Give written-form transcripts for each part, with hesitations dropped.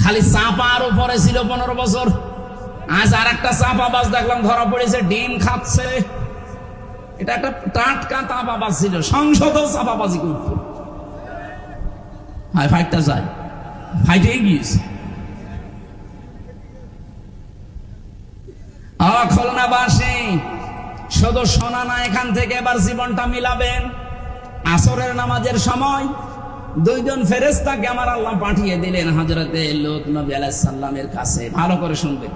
খালি চাপার উপরে ছিল 15 বছর। আজ আর একটা চাপাবাজ দেখলাম ধরা পড়েছে, ডিম খাচ্ছে। এটা একটা টাটকা চাপাবাজ ছিল, সংসদেও চাপাবাজি করত। হাই ফাইটটা যায়, ফাইটেই গিয়েছে। খুলনাবাসী শুধু শোনা না, এখান থেকে এবার জীবনটা মিলাবেন। আসরের নামাজের সময় 2 জন ফেরেশতাকে আমার আল্লাহ পাঠিয়ে দিলেন হযরতে লূত নবী আলাইহিস সালামের কাছে। ভালো করে শুনবেন।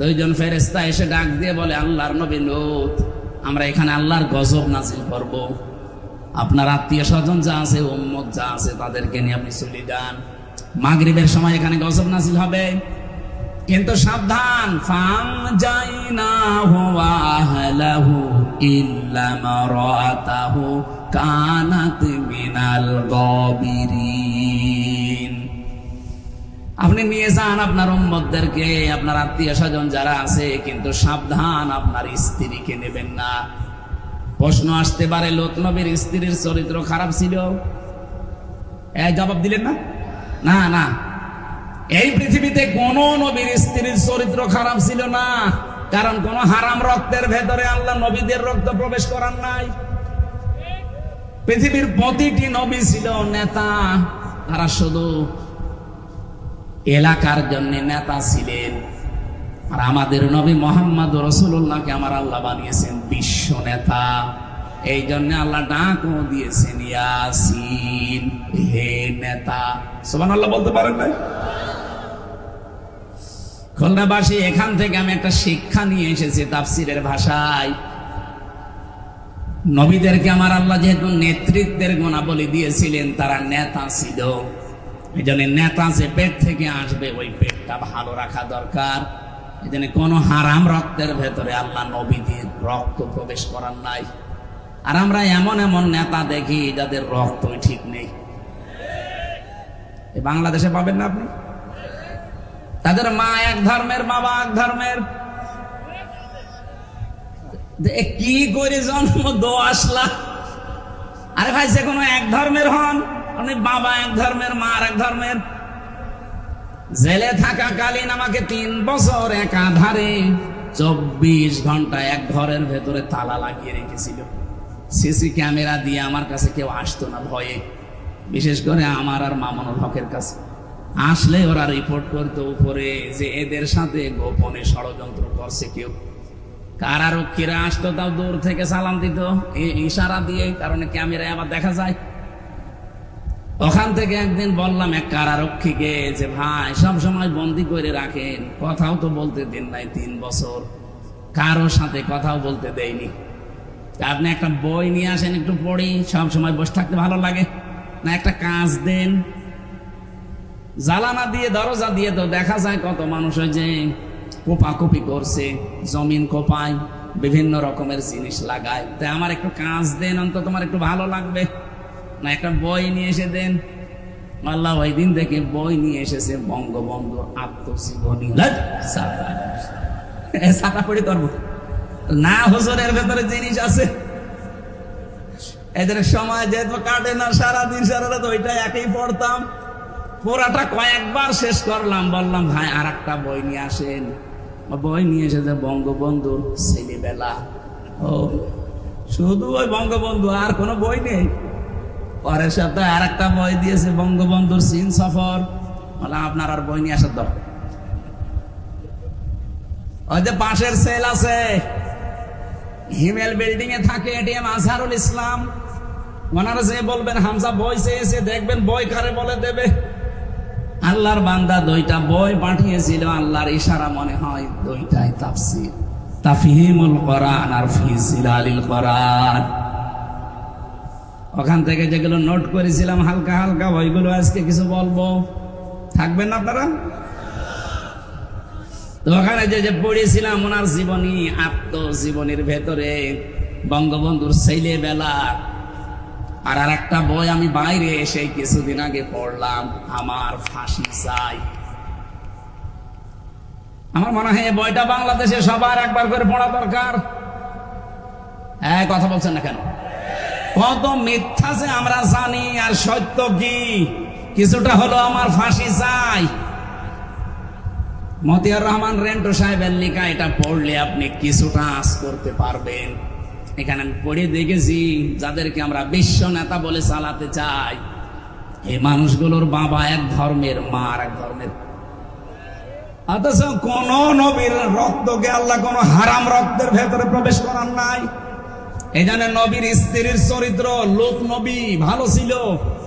2 জন ফেরেশতা এসে ডাক দিয়ে বলে, আল্লাহর নবী লূত, আমরা এখানে আল্লাহর গজব নাজিল করব। আপনার আত্মীয় স্বজন যা আছে, উম্মত যা আছে, তাদেরকে নিয়ে আপনি চলে যান। মাগরিবের সময় এখানে গজব নাজিল হবে, কিন্তু সাবধান। ফামজাইনাহু ওয়া আহলাহু ইল্লা মারাতাহু কানাত মিনাল গাবিরিন। আপনি নিয়ে যান আপনার উম্মতদেরকে, আপনার আত্মীয় স্বজন যারা আছে, কিন্তু সাবধান, আপনার স্ত্রীকে নেবেন না। প্রশ্ন আসতে পারে, লূত নবীর স্ত্রীর চরিত্র খারাপ ছিল? জবাব দিলেন না? না না, এই পৃথিবীতে কোন নবীর স্ত্রীর চরিত্র খারাপ ছিল না, কারণ কোন হারাম রক্তের ভেতরে আল্লাহ নবীদের রক্ত প্রবেশ করার নাই। পৃথিবীর প্রতিটি নবী ছিল নেতা, তারা শুধু এলাকার জন্য নেতা ছিলেন। আর আমাদের নবী মুহাম্মদ রাসূলুল্লাহকে আমার আল্লাহ বানিয়েছেন বিশ্ব নেতা। এই জন্য আল্লাহ ডাকও দিয়েছেন ইয়াসিন, হে নেতা। সুবহানাল্লাহ বলতে পারেন না? খুলনাবাসী, এখান থেকে আমি একটা শিক্ষা নিয়ে এসেছি তাফসীরের ভাষায়। নবীদেরকে আমার আল্লাহ যেহেতু নেতৃত্বের গুণাবলী দিয়েছিলেন, তারা নেতা ছিল। এই জন্য নেতা যে পেট থেকে আসবে, ওই পেটটা ভালো রাখা দরকার। এই জন্য কোনো হারাম রক্তের ভেতরে আল্লাহ নবীদের রক্ত প্রবেশ করার নাই। আর আমরা এমন এমন নেতা দেখি যাদের রক্তই ঠিক নেই। বাংলাদেশে পাবেন না আপনি? তাদের মা এক ধর্মের, বাবা এক ধর্মের। কি করে জন্ম দো আসলা? আরে ভাই, যে কোনো এক ধর্মের হন, আপনি বাবা এক ধর্মের, মা আর এক ধর্মের। জেলে থাকাকালীন আমাকে 3 বছর একাধারে 24 ঘন্টা এক ঘরের ভেতরে তালা লাগিয়ে রেখেছিল। সিসি ক্যামেরা দিয়ে আমার কাছে কেউ আসতো না ভয়ে, বিশেষ করে আমার আর মামুনুল হকের কাছে। আসলে ওরা রিপোর্ট করতো উপরে যে এদের সাথে গোপনে ষড়যন্ত্র করছে কেউ। কারারক্ষীরা আসতো, তাও দূর থেকে সালাম দিত ইশারা দিয়ে, কারণ ক্যামেরায় আবার দেখা যায়। ওখান থেকে একদিন বললাম এক কারারক্ষীকে যে, ভাই সব সময় বন্দি করে রাখেন, কথাও তো বলতে দেন নাই 3 বছর, কারোর সাথে কথাও বলতে দেয়নি। আপনি একটা বই নিয়ে আসেন, একটু পড়ি, সব সময় বসে থাকতে ভালো লাগে না? একটা কাজ দেন। জালানা দিয়ে, দরজা দিয়ে তো দেখা যায় কত মানুষ ওই যে কোপাকুপি করছে, জমিন কোপায়, বিভিন্ন রকমের জিনিস লাগায়। তাই আমার একটু কাজ দেন, অন্তত তোমার একটু ভালো লাগবে। না একটা বই নিয়ে এসে দেন। আল্লাহ ওই দিন থেকে বই নিয়ে এসেছে, বঙ্গবন্ধুর আত্মজীবনী। ছাতা পড়ি করবো না, হুজুরের ভেতরে জিনিস আছে। এদের সময় যেহেতু কাটে না, সারাদিন সারা রাত ওইটা একই পড়তাম। পুরাটা কয়েকবার শেষ করলাম। বললাম, ভাই আর একটা বই নিয়ে আসেন। বই নিয়ে এসেছে বঙ্গবন্ধুর ছেলেবেলা। ও, শুধু ওই বঙ্গবন্ধু, আর কোনো বই নেই। পরের সপ্তাহে আর একটা বই দিয়েছে, বঙ্গবন্ধুর চীন সফর। বললাম, আপনার আর বই নিয়ে আসার দরকার। ওই যে পাশের সেল আছে, হিমেল বিল্ডিং এ থাকে, এটিএম আজহারুল ইসলাম, ওনারা যে বলবেন হামজা বই চেয়েছে, দেখবেন বই কারে বলে দেবে। আল্লাহর বান্দা 2টা বই পাঠিয়েছিল, আল্লাহর ইশারা মনে হয় 2টাই তাফসীর, তাফহিমুল কোরআন আর ফি জিলালিল কোরআন। ওখান থেকে যেগুলো নোট করেছিলাম হালকা হালকা, ওইগুলো আজকে কিছু বলবো। থাকবেন না আপনারা? তো ওখানে যে পড়েছিলাম ওনার জীবনী, আত্মজীবনীর ভেতরে বঙ্গবন্ধুর ছেলেবেলা। আর একটা বই আমি বাইরে এসে কিছুদিন আগে পড়লাম, আমার ফাঁসি চাই। আমার মনে হয় এই বইটা বাংলাদেশে সবার একবার করে পড়া দরকার। হ্যাঁ, কথা বলছেন না কেন? কত মিথ্যা যে আমরা জানি, আর সত্য কি কিছুটা হলো আমার ফাঁসি চাই। মতিয়ার রহমান রেন্টু সাহেবের লেখা, এটা পড়লে আপনি কিছুটা আঁচ করতে পারবেন। এখানে আমি পড়ে দেখেছি, যাদেরকে আমরা বিশ্ব নেতা বলে চালাতে চাই, এই মানুষগুলোর বাবা এক ধর্মের, মা আর এক ধর্মের। অথচ কোন নবীর রক্তকে আল্লাহ কোন হারাম রক্তের ভেতরে প্রবেশ করার নাই। এই জন্য নবীর স্ত্রীর চরিত্র, লোক নবী ভালো ছিল,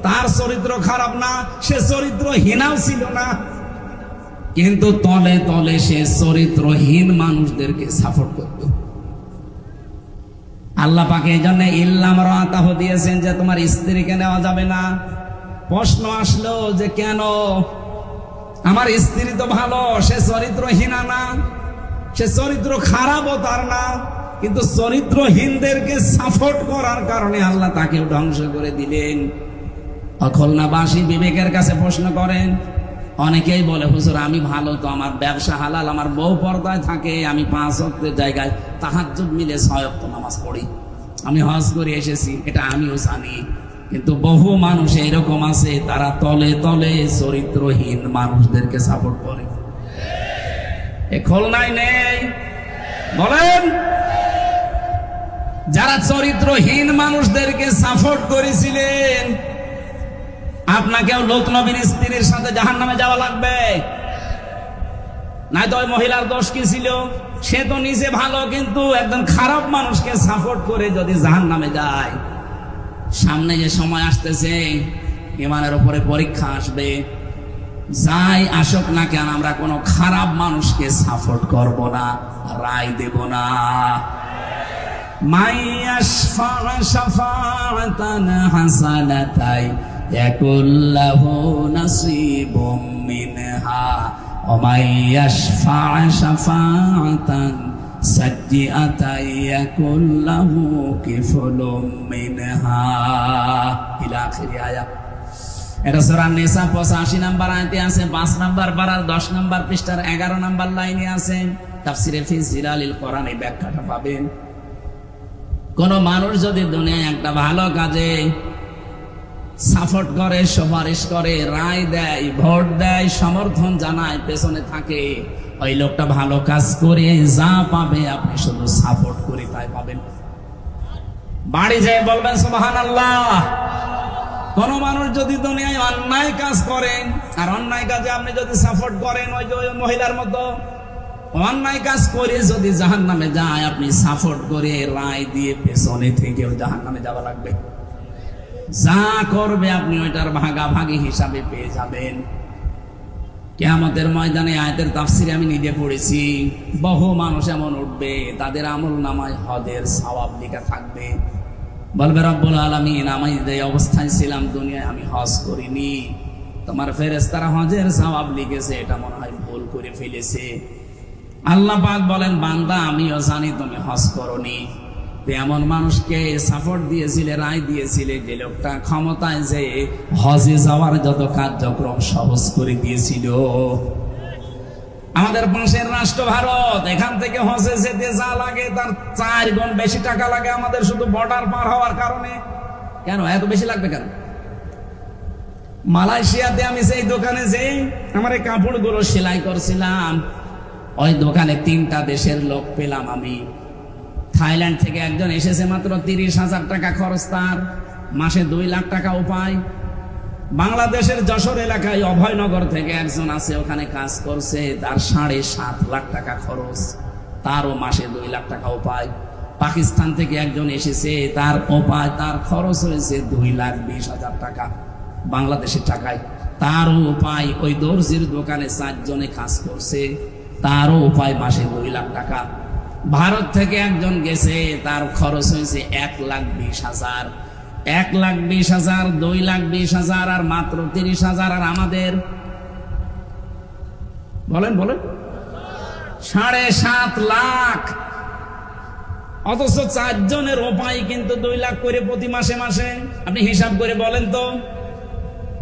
তার চরিত্র খারাপ না, সে চরিত্রহীনাও ছিল না, কিন্তু তলে তলে সে চরিত্রহীন মানুষদেরকে সাপোর্ট করত। আল্লাহ পাকে এই জন্য ইল্লাম রাতাহ দিয়েছেন যে তোমার স্ত্রীকে নেওয়া যাবে না। প্রশ্ন আসলো যে কেন? আমার স্ত্রী তো ভালো, সে চরিত্রহীনা না, সে চরিত্র খারাপও তার না, কিন্তু চরিত্রহীনদেরকে সাপোর্ট করার কারণে আল্লাহ তাকেও ধ্বংস করে দিলেন। খুলনাবাসী বিবেকের কাছে প্রশ্ন করেন, অনেকেই বলে হুজুর আমি ভালো তো, আমার ব্যবসা হালাল, আমার বউ পর্দায় থাকে, আমি 5 ওয়াক্তের জায়গায় তাহাজ্জুদ মিলে 6 ওয়াক্ত নামাজ পড়ি, আমি হজ করে এসেছি, এটা আমিও জানি। কিন্তু বহু মানুষ এরকম আছে, তারা তলে তলে চরিত্রহীন মানুষদেরকে সাপোর্ট করে। এ খুলনায় নেই? বলেন, যারা চরিত্রহীন মানুষদেরকে সাপোর্ট করেছিলেন, আপনাকেও লোক নবীর স্ত্রীর সাথে জাহান্নামে যাওয়া লাগবে। নাই তো ওই মহিলার দোষ কি ছিল? সে তো নিজে ভালো, কিন্তু একজন খারাপ মানুষকে সাপোর্ট করে যদি জাহান্নামে যায়, সামনে যে সময় আসতেছে, ইমানের উপরে পরীক্ষা আসবে, যাই আসুক না কেন আমরা কোনো খারাপ মানুষকে সাপোর্ট করব না, রায় দেব না। মাইয়াশফা শাফাআতান হাসানাতাই ইয়াকুল্লাহু নাসিবুম মিনহা ওয়া মাইয়াশফা শাফাআতান সাজ্জিআতাই ইয়াকুল্লাহু কিফলুম মিনহা ইলা আখিরি আয়াত। এটা সূরা নিসা 85 নম্বর আয়াতে আছে, 5 নম্বর পারার 10 নম্বর পৃষ্ঠার 11 নম্বর লাইনে আছে। তাফসীরে ফি জিলালিল কোরআন এই ব্যাখ্যাটা পাবেন। কোন মানুষ যদি দুনিয়ায় একটা ভালো কাজে সাপোর্ট করে, সুপারিশ করে, রায় দেয়, ভোট দেয়, সমর্থন জানায়, পেছনে থাকে, ওই লোকটা ভালো কাজ করে যা পাবে আপনি শুধু সাপোর্ট করে তাই পাবেন। বাড়ি যেয়ে বলবেন সুবহানাল্লাহ। কোন মানুষ যদি দুনিয়ায় অন্যায় কাজ করেন, আর অন্যায় কাজে আপনি যদি সাপোর্ট করেন, ওই যে ওই মহিলার মতো অন্যায় কাজ করে যদি জাহান্নামে যায়, আপনি সাপোর্ট করে রায় দিয়ে পেছনে থেকেও জাহান্নামে যাওয়া লাগবে। যা করবে আপনি ওইটার ভাগাভাগি হিসাবে পেয়ে যাবেন। কিয়ামতের ময়দানে আয়াতের তাফসীরে আমি নিজে পড়েছি, বহু মানুষ এমন উঠবে, তাদের আমল নামায় হজের সওয়াব লেখা থাকবে। বলবে রব্বুল আলামিন, আমি যে অবস্থায় ছিলাম দুনিয়ায় আমি হজ করিনি, তোমার ফেরেশতারা হজের সওয়াব লিখেছে, এটা মনে হয় ভুল করে ফেলেছে। আল্লাহ পাক বলেন, বান্দা আমিও জানি তুমি হজ করনি। এমন মানুষকে সাপোর্ট দিয়েছিলে, রায় দিয়েছিলে, যে লোকটা ক্ষমতায় যে হজে যাওয়ার যত কার্যক্রম সহজ করে দিয়েছিল। আমাদের পাশের রাষ্ট্র ভারত, এখান থেকে হজে যেতে যা লাগে তার 4 গুণ বেশি টাকা লাগে আমাদের, শুধু বর্ডার পার হওয়ার কারণে। কেন এত বেশি লাগবে কেন? মালয়েশিয়াতে আমি সেই দোকানে যে আমার এই কাপড়গুলো সেলাই করছিলাম, ওই দোকানে 3টা দেশের লোক পেলাম আমি। থাইল্যান্ড থেকে একজন এসেছে, মাত্র 30,000 টাকা খরচ তার, মাসে 2 লাখ টাকা উপায়। বাংলাদেশের যশোর এলাকায় অভয়নগর থেকে একজন আছে, ওখানে কাজ করছে, তার 7.5 লাখ টাকা খরচ, তারও মাসে 2 লাখ টাকা উপায়। পাকিস্তান থেকে একজন এসেছে, তার উপায়, তার খরচ হয়েছে 2,20,000 টাকা বাংলাদেশের টাকায়, তারও উপায়। ওই দর্জির দোকানে 4 জনে কাজ করছে, তারও উপায় মাসে 2 লাখ টাকা। ভারত থেকে একজন গেছে, তার খরচ হয়েছে 1,20,000, 1,20,000, 2,20,000 আর মাত্র 30,000। আর আমাদের বলেন 7.5 লাখ, অথচ 4 জনের উপায় কিন্তু 2 লাখ করে প্রতি মাসে মাসে। আপনি হিসাব করে বলেন তো,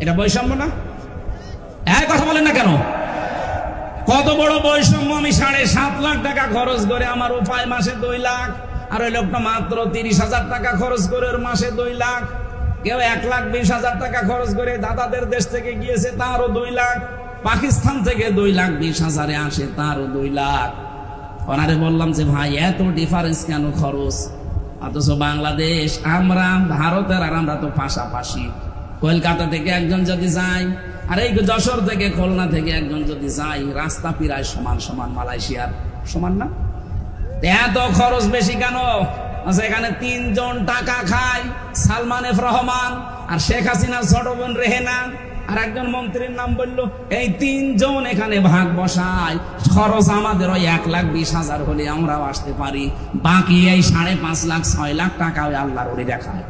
এটা বৈষম্য না? এক কথা বলেন না কেন? কত বড় বৈষম্য! আমি 7.5 লাখ টাকা খরচ করে আমার উপায় মাসে 2 লাখ, আর ওই লোকটা মাত্র 30,000 টাকা খরচ করে ওর মাসে 2 লাখ। কেউ 1,20,000 টাকা খরচ করে দাদাদের দেশ থেকে গিয়েছে, তারও 2 লাখ। পাকিস্তান থেকে 2,20,000-এ আসে, তারও 2 লাখ। ওনারে বললাম যে ভাই এত ডিফারেন্স কেন খরচ? অথচ বাংলাদেশ, আমরা ভারতের আর আমরা তো পাশাপাশি। কলকাতা থেকে একজন যদি যায়, আর এই যশোর থেকে খুলনা থেকে একজন যদি যায়, রাস্তা প্রায় সমান সমান, মালয়েশিয়ার সমান না? এত খরচ বেশি কেন? এখানে 3 জন টাকা খায়, সালমান এফ রহমান আর শেখ হাসিনার ছোট বোন রেহেনা, আর একজন মন্ত্রীর নাম বললো। এই 3 জন এখানে ভাগ বসায়। খরচ আমাদের ওই 1,20,000 হলে আমরাও আসতে পারি। বাকি এই 5.5 লাখ 6 লাখ টাকা ওই আল্লাহর ওরে দেখায়।